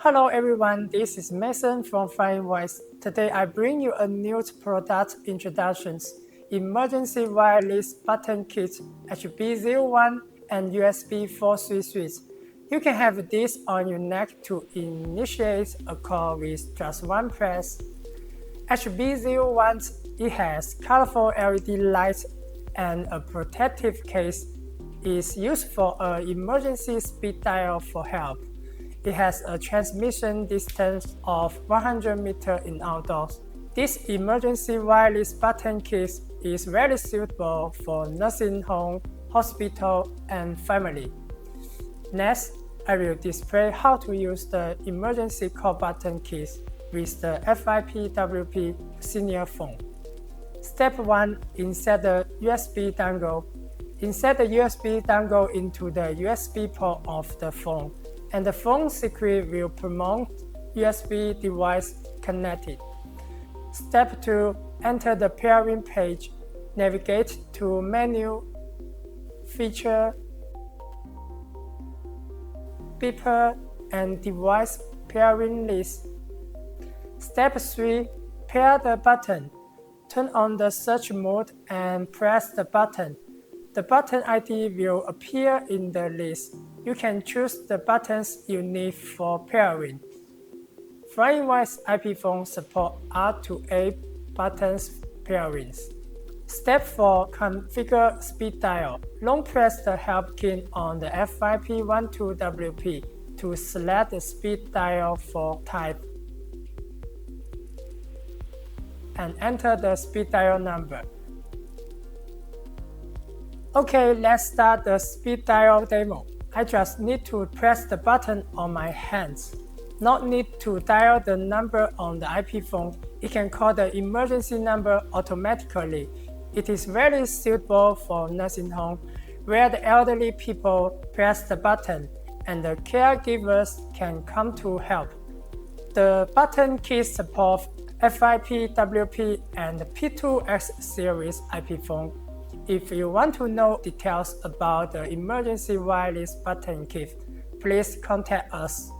Hello everyone, this is Mason from Flyingvoice. Today I bring you a new product introductions, emergency wireless button kit HB01 and USB433. You can have this on your neck to initiate a call with just one press. HB01, it has colorful LED lights and a protective case. Is used for an emergency speed dial for help. It has a transmission distance of 100 meters in outdoors. This emergency wireless button kit is very suitable for nursing home, hospital, and family. Next, I will display how to use the emergency call button kit with the FIP12WP Senior Phone. Step 1. Insert the USB dongle. Insert the USB dongle into the USB port of the phone, and the phone screen will promote USB device connected. Step 2. Enter the pairing page. Navigate to Menu, Feature, Beeper, and Device Pairing List. Step 3. Pair the button. Turn on the search mode and press the button. The button ID will appear in the list. You can choose the buttons you need for pairing. Flyingvoice IP phone support up to 8 buttons pairings. Step 4. Configure speed dial. Long press the help key on the FIP12WP to select the speed dial for type and enter the speed dial number. Okay, let's start the speed dial demo. I just need to press the button on my hands. Not need to dial the number on the IP phone. It can call the emergency number automatically. It is very suitable for nursing home, where the elderly people press the button and the caregivers can come to help. The button kit supports FIP-WP and P2X series IP phone. If you want to know details about the emergency wireless button kit, please contact us.